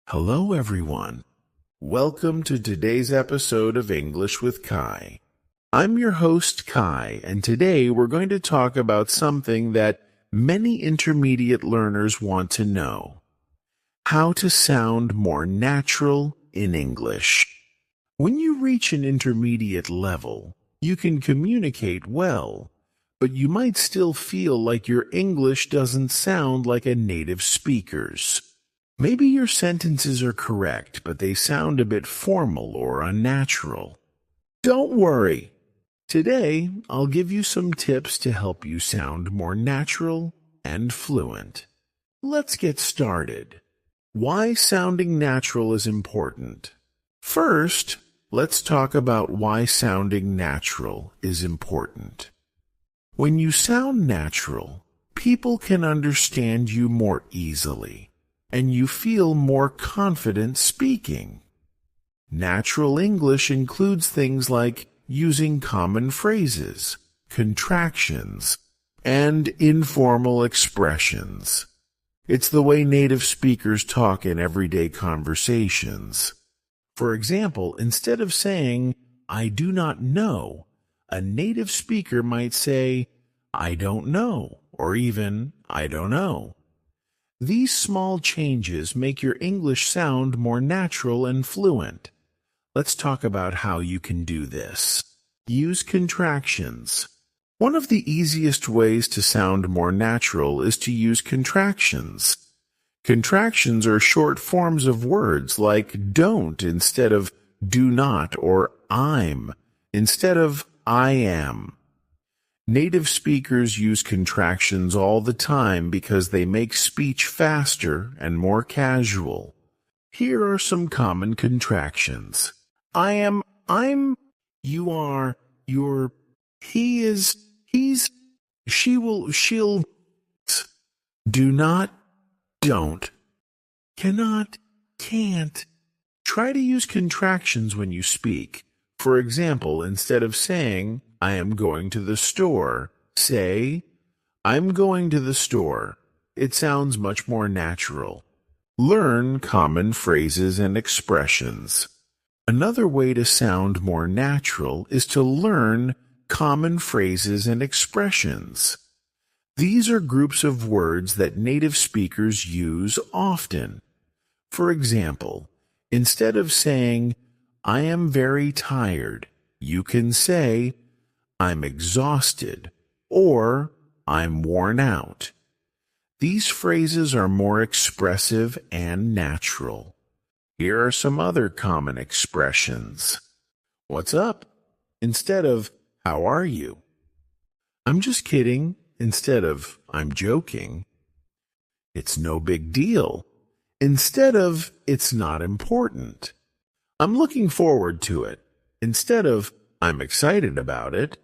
Hello, everyone. Welcome to today's episode of English with Kai. I'm your host, Kai, and today we're going to talk about something that many intermediate learners want to know: how to sound more natural in English. When you reach an intermediate level, you can communicate well, but you might still feel like your English doesn't sound like a native speaker's. Maybe your sentences are correct, but they sound a bit formal or unnatural. Don't worry. Today, I'll give you some tips to help you sound more natural and fluent. Let's get started. Why sounding natural is important. First, let's talk about why sounding natural is important. When you sound natural, people can understand you more easily, and you feel more confident speaking. Natural English includes things like using common phrases, contractions, and informal expressions. It's the way native speakers talk in everyday conversations. For example, instead of saying, "I do not know," a native speaker might say, "I don't know," or even, "I don't know." These small changes make your English sound more natural and fluent. Let's talk about how you can do this. Use contractions. One of the easiest ways to sound more natural is to use contractions. Contractions are short forms of words like don't instead of do not, or I'm instead of I am. Native speakers use contractions all the time because they make speech faster and more casual. Here are some common contractions. I am, I'm, you are, you're, he is, he's, she will, she'll. Do not, don't. Cannot, can't. Try to use contractions when you speak. For example, instead of saying, "I am going to the store," say, "I'm going to the store." It sounds much more natural. Learn common phrases and expressions. Another way to sound more natural is to learn common phrases and expressions. These are groups of words that native speakers use often. For example, instead of saying, "I am very tired," you can say, "I'm exhausted," or "I'm worn out." These phrases are more expressive and natural. Here are some other common expressions. "What's up?" instead of "How are you?" "I'm just kidding" instead of "I'm joking." "It's no big deal" instead of "It's not important." "I'm looking forward to it" instead of "I'm excited about it."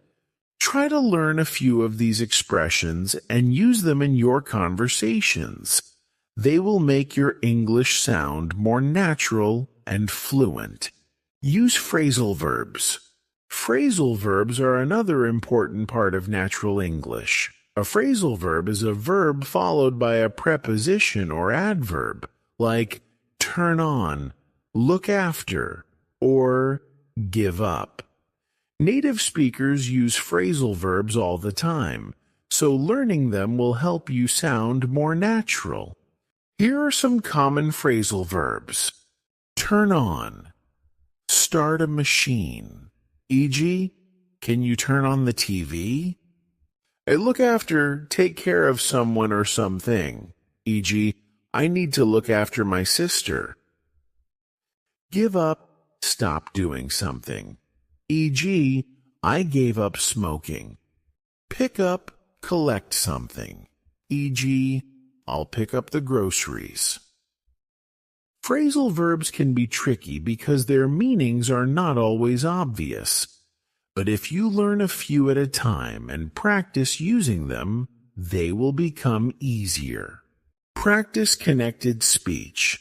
Try to learn a few of these expressions and use them in your conversations. They will make your English sound more natural and fluent. Use phrasal verbs. Phrasal verbs are another important part of natural English. A phrasal verb is a verb followed by a preposition or adverb, like turn on, look after, or give up. Native speakers use phrasal verbs all the time, so learning them will help you sound more natural. Here are some common phrasal verbs. Turn on. Start a machine. E.g., can you turn on the TV? Look after, take care of someone or something. E.g., I need to look after my sister. Give up, stop doing something. E.g., I gave up smoking. Pick up, collect something. E.g., I'll pick up the groceries. Phrasal verbs can be tricky because their meanings are not always obvious. But if you learn a few at a time and practice using them, they will become easier. Practice connected speech.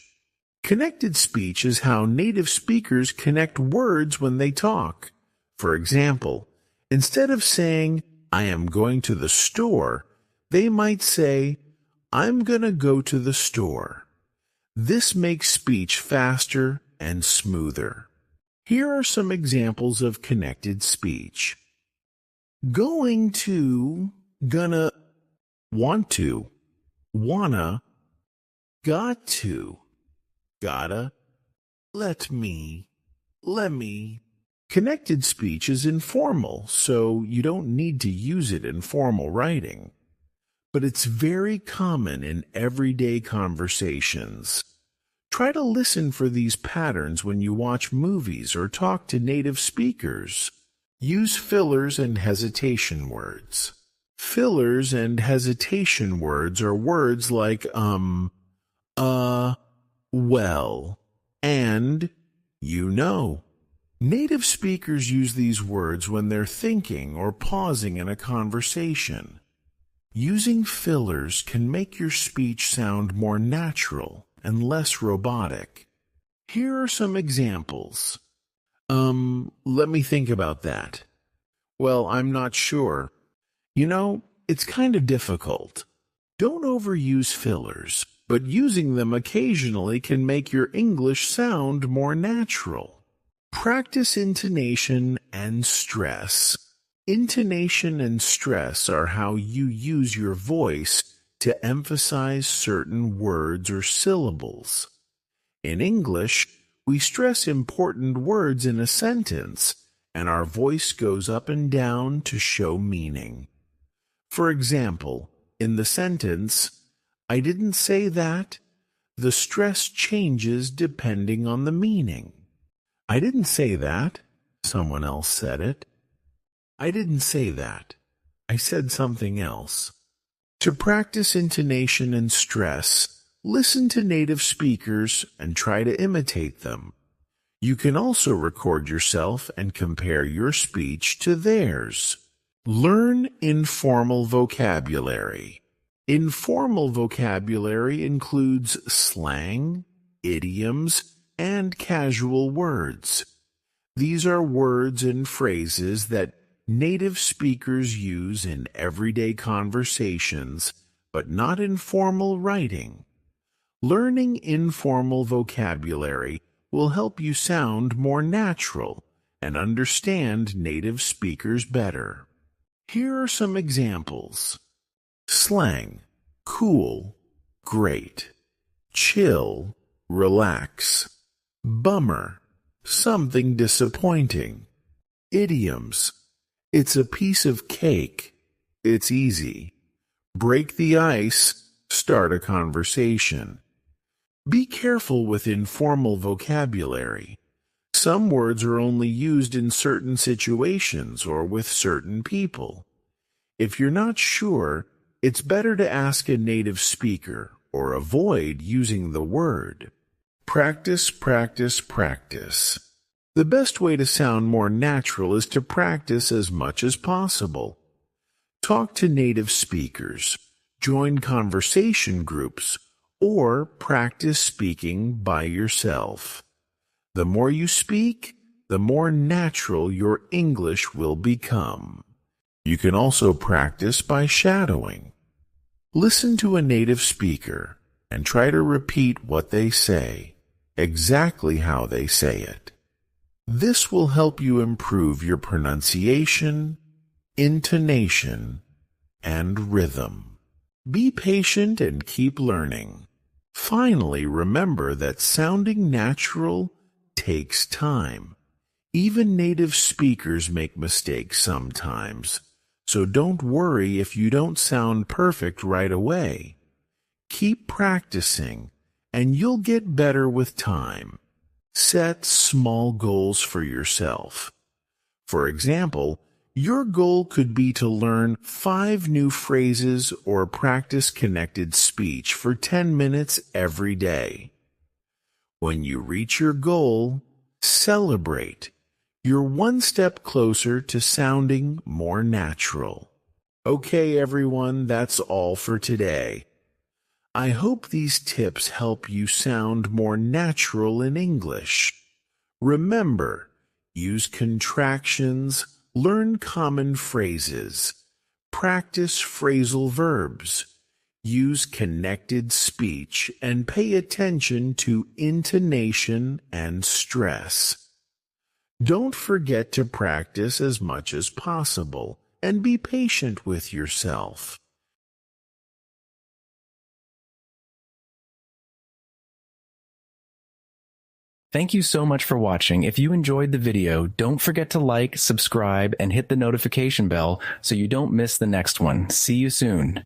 Connected speech is how native speakers connect words when they talk. For example, instead of saying, "I am going to the store," they might say, "I'm gonna go to the store." This makes speech faster and smoother. Here are some examples of connected speech. Going to, gonna, want to, wanna, got to, gotta, let me. Connected speech is informal, so you don't need to use it in formal writing. But it's very common in everyday conversations. Try to listen for these patterns when you watch movies or talk to native speakers. Use fillers and hesitation words. Fillers and hesitation words are words like well, and, you know. Native speakers use these words when they're thinking or pausing in a conversation. Using fillers can make your speech sound more natural and less robotic. Here are some examples. Let me think about that. Well, I'm not sure. You know, it's kind of difficult. Don't overuse fillers, but using them occasionally can make your English sound more natural. Practice intonation and stress. Intonation and stress are how you use your voice to emphasize certain words or syllables. In English, we stress important words in a sentence, and our voice goes up and down to show meaning. For example, in the sentence, "I didn't say that," the stress changes depending on the meaning. "I didn't say that," someone else said it. "I didn't say that. I said something else." To practice intonation and stress, listen to native speakers and try to imitate them. You can also record yourself and compare your speech to theirs. Learn informal vocabulary. Informal vocabulary includes slang, idioms, and casual words. These are words and phrases that native speakers use in everyday conversations, but not in formal writing. Learning informal vocabulary will help you sound more natural and understand native speakers better. Here are some examples. Slang: cool, great. Chill, relax. Bummer, something disappointing. Idioms: it's a piece of cake. It's easy. Break the ice, start a conversation. Be careful with informal vocabulary. Some words are only used in certain situations or with certain people. If you're not sure, it's better to ask a native speaker or avoid using the word. Practice, practice, practice. The best way to sound more natural is to practice as much as possible. Talk to native speakers, join conversation groups, or practice speaking by yourself. The more you speak, the more natural your English will become. You can also practice by shadowing. Listen to a native speaker and try to repeat what they say, exactly how they say it. This will help you improve your pronunciation, intonation, and rhythm. Be patient and keep learning. Finally, remember that sounding natural takes time. Even native speakers make mistakes sometimes, so don't worry if you don't sound perfect right away. Keep practicing, and you'll get better with time. Set small goals for yourself. For example, your goal could be to learn 5 new phrases or practice connected speech for 10 minutes every day. When you reach your goal, celebrate. You're one step closer to sounding more natural. Okay, everyone, that's all for today. I hope these tips help you sound more natural in English. Remember, use contractions, learn common phrases, practice phrasal verbs, Use connected speech and pay attention to intonation and stress. Don't forget to practice as much as possible and be patient with yourself. Thank you so much for watching. If you enjoyed the video, don't forget to like, subscribe, and hit the notification bell so you don't miss the next one. See you soon.